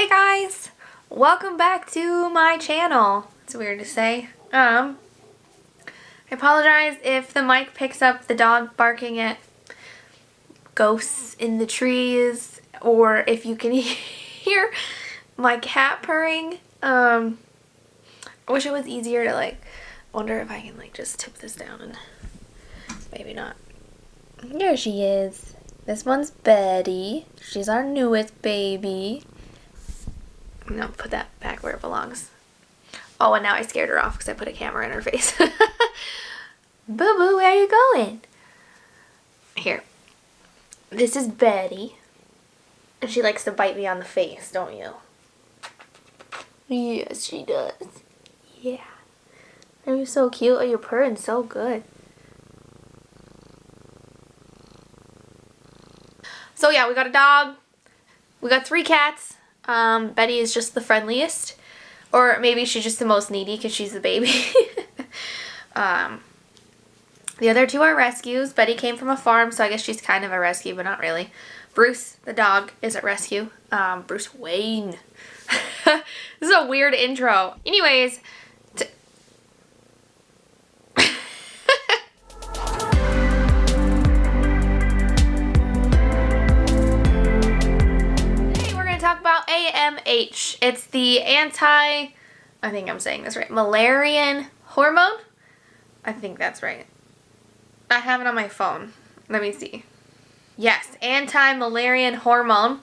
Hey guys! Welcome back to my channel. It's weird to say. I apologize if the mic picks up the dog barking at ghosts in the trees, or if you can hear my cat purring. I wish it was easier to wonder if I can just tip this down, and maybe not. There she is. This one's Betty. She's our newest baby. I'm gonna put that back where it belongs. Oh, and now I scared her off because I put a camera in her face. Boo-boo, where are you going? Here. This is Betty. And she likes to bite me on the face, don't you? Yes, she does. Yeah. Are you so cute? Oh, you're purring so good. So yeah, we got a dog. We got 3 cats. Betty is just the friendliest. Or maybe she's just the most needy because she's the baby. The other 2 are rescues. Betty came from a farm, so I guess she's kind of a rescue, but not really. Bruce, the dog, is a rescue. Bruce Wayne. This is a weird intro. Anyways, talk about AMH. It's the I think I'm saying this right, Müllerian hormone? I think that's right. I have it on my phone. Let me see. Yes, anti-Müllerian hormone.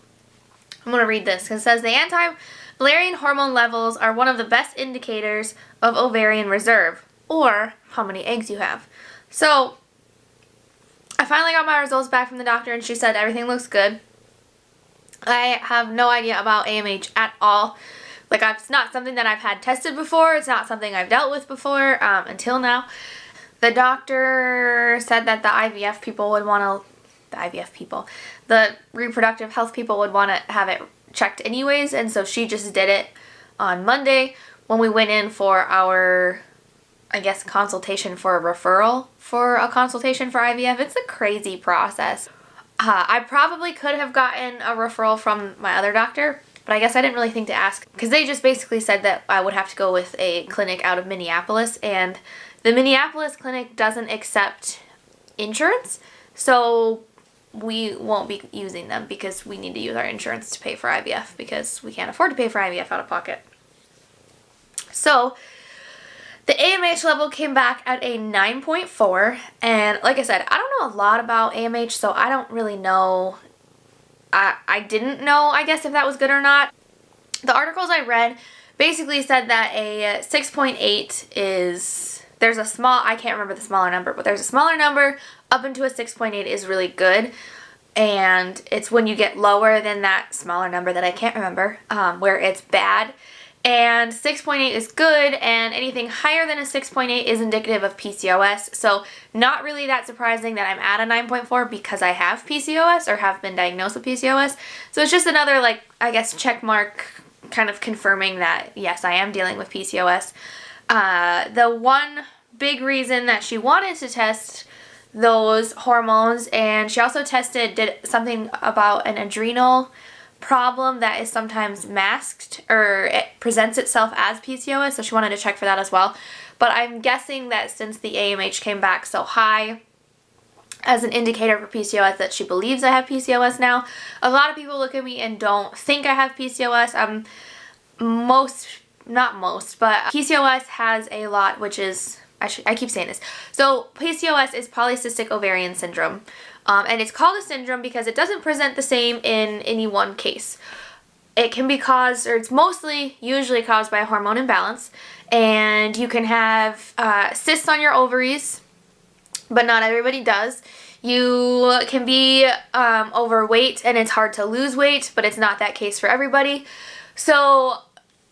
I'm going to read this because it says the anti-Müllerian hormone levels are one of the best indicators of ovarian reserve, or how many eggs you have. So, I finally got my results back from the doctor and she said everything looks good. I have no idea about AMH at all. It's not something that I've had tested before. It's not something I've dealt with before until now. The doctor said that the IVF people would want to, the reproductive health people would want to have it checked anyways, and so she just did it on Monday when we went in for our, I guess, consultation for a referral for a consultation for IVF. It's a crazy process. I probably could have gotten a referral from my other doctor, but I guess I didn't really think to ask because they just basically said that I would have to go with a clinic out of Minneapolis, and the Minneapolis clinic doesn't accept insurance, so we won't be using them because we need to use our insurance to pay for IVF because we can't afford to pay for IVF out of pocket. So the AMH level came back at a 9.4, and like I said, I don't know a lot about AMH, so I don't really know. I didn't know, I guess, if that was good or not. The articles I read basically said that a 6.8 is, there's a small, I can't remember the smaller number, but there's a smaller number up into a 6.8 is really good, and it's when you get lower than that smaller number that I can't remember, where it's bad. And 6.8 is good, and anything higher than a 6.8 is indicative of PCOS. So not really that surprising that I'm at a 9.4 because I have PCOS or have been diagnosed with PCOS. So it's just another, I guess, check mark kind of confirming that, yes, I am dealing with PCOS. The one big reason that she wanted to test those hormones, and she also did something about an adrenal problem that is sometimes masked, or it presents itself as PCOS, so she wanted to check for that as well. But I'm guessing that since the AMH came back so high as an indicator for PCOS, that she believes I have PCOS now. A lot of people look at me and don't think I have PCOS. Not most, but PCOS has a lot, which is, I keep saying this. So PCOS is polycystic ovarian syndrome. And it's called a syndrome because it doesn't present the same in any one case. It can be caused, or it's usually caused by a hormone imbalance, and you can have cysts on your ovaries, but not everybody does. You can be overweight, and it's hard to lose weight, but it's not that case for everybody. So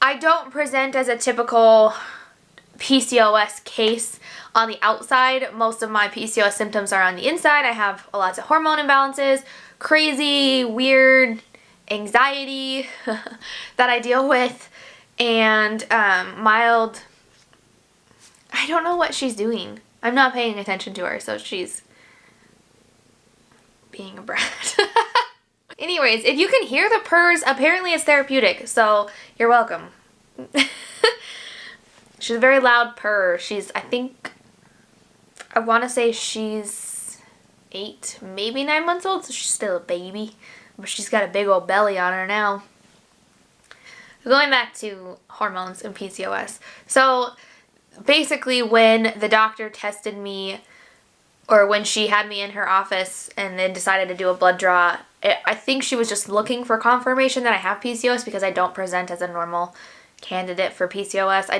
I don't present as a typical PCOS case on the outside. Most of my PCOS symptoms are on the inside. I have lots of hormone imbalances, crazy, weird anxiety that I deal with, and mild, I don't know what she's doing. I'm not paying attention to her, so she's being a brat. Anyways, if you can hear the purrs, apparently it's therapeutic, so you're welcome. She's a very loud purr. She's, I want to say she's 8, maybe 9 months old, so she's still a baby. But she's got a big old belly on her now. Going back to hormones and PCOS. So basically when the doctor tested me, or when she had me in her office and then decided to do a blood draw, I think she was just looking for confirmation that I have PCOS because I don't present as a normal candidate for PCOS. I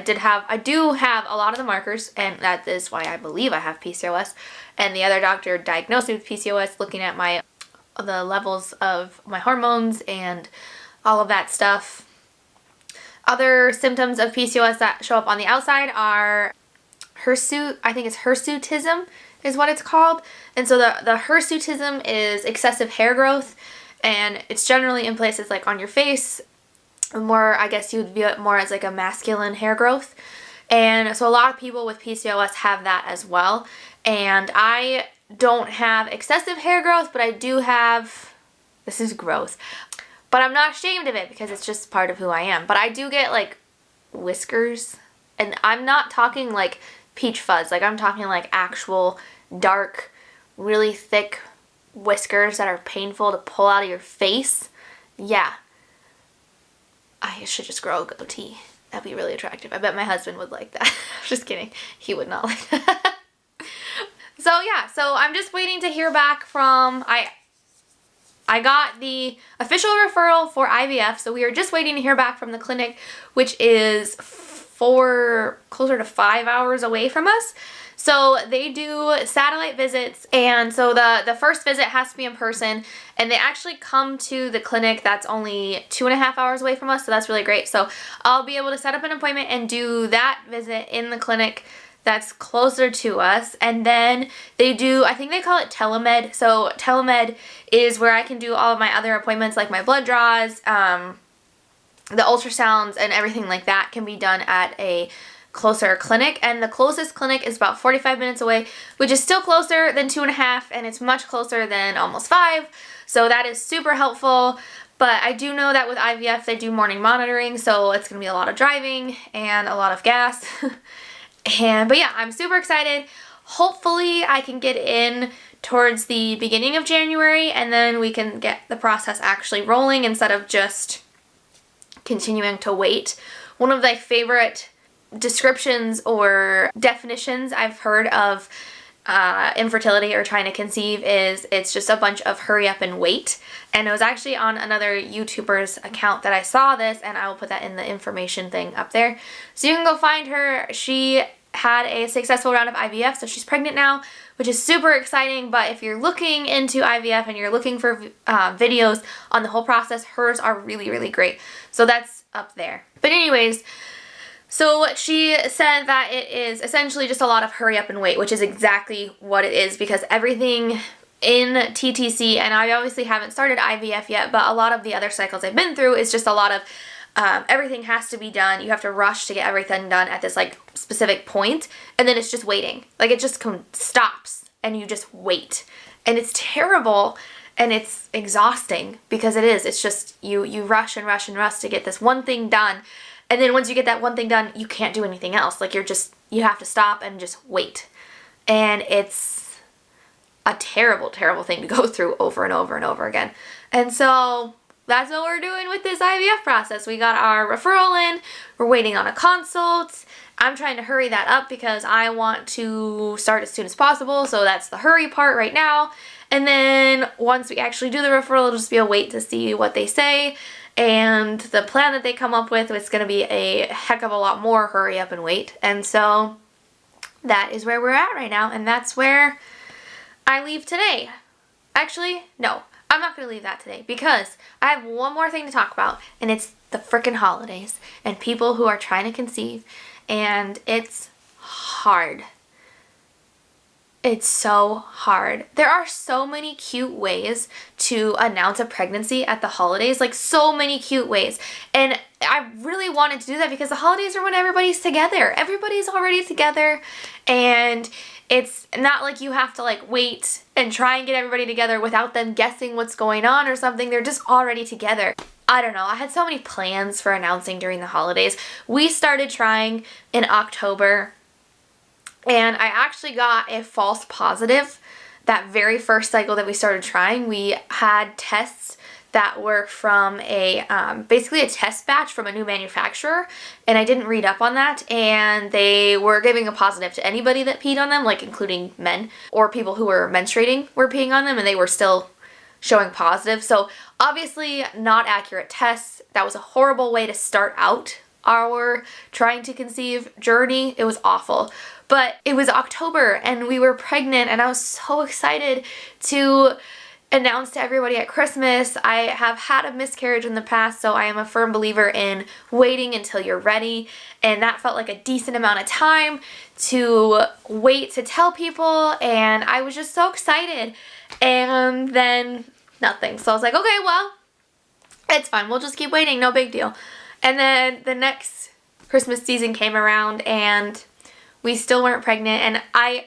do have a lot of the markers, and that is why I believe I have PCOS. And the other doctor diagnosed me with PCOS looking at the levels of my hormones and all of that stuff. Other symptoms of PCOS that show up on the outside are hirsutism is what it's called. And so the hirsutism is excessive hair growth, and it's generally in places like on your face. More, I guess you would view it more as like a masculine hair growth. And so a lot of people with PCOS have that as well. And I don't have excessive hair growth, but I do have, this is gross, but I'm not ashamed of it because it's just part of who I am. But I do get like whiskers, and I'm not talking like peach fuzz, like I'm talking like actual dark, really thick whiskers that are painful to pull out of your face. Yeah. I should just grow a goatee. That'd be really attractive. I bet my husband would like that. Just kidding. He would not like that. So yeah, so I'm just waiting to hear back from, I got the official referral for IVF, so we are just waiting to hear back from the clinic, which is closer to 5 hours away from us. So they do satellite visits, and so the first visit has to be in person, and they actually come to the clinic that's only 2.5 hours away from us, so that's really great. So I'll be able to set up an appointment and do that visit in the clinic that's closer to us. And then they do, I think they call it telemed. So telemed is where I can do all of my other appointments, like my blood draws, the ultrasounds, and everything like that can be done at a closer clinic. And the closest clinic is about 45 minutes away, which is still closer than 2.5, and it's much closer than almost 5. So that is super helpful. But I do know that with IVF, they do morning monitoring, so it's going to be a lot of driving and a lot of gas. But yeah, I'm super excited. Hopefully I can get in towards the beginning of January, and then we can get the process actually rolling instead of just continuing to wait. One of my favorite descriptions or definitions I've heard of infertility or trying to conceive is it's just a bunch of hurry up and wait. And it was actually on another YouTuber's account that I saw this, and I will put that in the information thing up there. So you can go find her. She had a successful round of IVF, so she's pregnant now, which is super exciting. But if you're looking into IVF and you're looking for videos on the whole process, hers are really, really great. So that's up there. But anyways, so she said that it is essentially just a lot of hurry up and wait, which is exactly what it is, because everything in TTC, and I obviously haven't started IVF yet, but a lot of the other cycles I've been through is just a lot of everything has to be done. You have to rush to get everything done at this like specific point, and then it's just waiting. Like it just stops and you just wait. And it's terrible and it's exhausting because it is. It's just you rush and rush and rush to get this one thing done. And then once you get that one thing done, you can't do anything else. Like you have to stop and just wait. And it's a terrible, terrible thing to go through over and over and over again. And so that's what we're doing with this IVF process. We got our referral in. We're waiting on a consult. I'm trying to hurry that up because I want to start as soon as possible. So that's the hurry part right now. And then once we actually do the referral, it'll just be a wait to see what they say. And the plan that they come up with is going to be a heck of a lot more hurry up and wait. And so that is where we're at right now. And that's where I leave today. Actually, no, I'm not going to leave that today because I have one more thing to talk about. And it's the frickin' holidays and people who are trying to conceive. And it's hard. It's so hard. There are so many cute ways to announce a pregnancy at the holidays, like so many cute ways. And I really wanted to do that because the holidays are when everybody's together. Everybody's already together, and it's not like you have to like wait and try and get everybody together without them guessing what's going on or something. They're just already together. I don't know. I had so many plans for announcing during the holidays. We started trying in October, and I actually got a false positive that very first cycle that we started trying. We had tests that were from a, basically a test batch from a new manufacturer, and I didn't read up on that, and they were giving a positive to anybody that peed on them, like including men, or people who were menstruating were peeing on them, and they were still showing positive. So obviously not accurate tests. That was a horrible way to start out our trying to conceive journey. It was awful. But it was October and we were pregnant, and I was so excited to announce to everybody at Christmas. I have had a miscarriage in the past, so I am a firm believer in waiting until you're ready, and that felt like a decent amount of time to wait to tell people, and I was just so excited. And then nothing. So I was like, okay, well, it's fine. We'll just keep waiting. No big deal. And then the next Christmas season came around and we still weren't pregnant, and I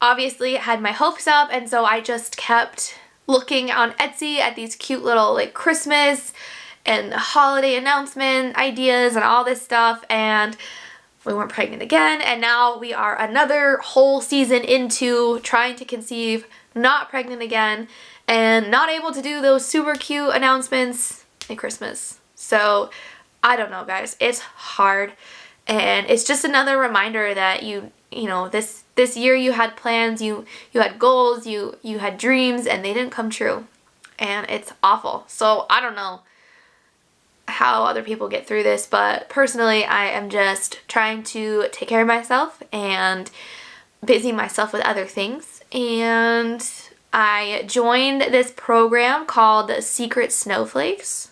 obviously had my hopes up, and so I just kept looking on Etsy at these cute little like Christmas and holiday announcement ideas and all this stuff, and we weren't pregnant again. And now we are another whole season into trying to conceive, not pregnant again, and not able to do those super cute announcements at Christmas. So I don't know, guys. It's hard. And it's just another reminder that you know, this year you had plans, you had goals, you had dreams, and they didn't come true. And it's awful. So I don't know how other people get through this, but personally I am just trying to take care of myself and busy myself with other things. And I joined this program called Secret Snowflakes.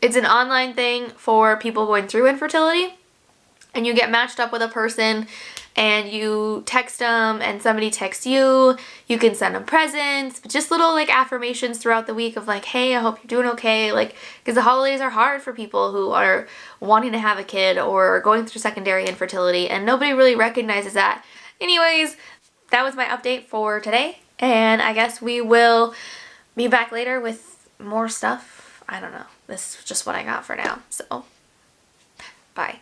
It's an online thing for people going through infertility. And you get matched up with a person, and you text them, and somebody texts you. You can send them presents, just little like affirmations throughout the week of like, hey, I hope you're doing okay. Like, because the holidays are hard for people who are wanting to have a kid or going through secondary infertility, and nobody really recognizes that. Anyways, that was my update for today, and I guess we will be back later with more stuff. I don't know. This is just what I got for now. So, bye.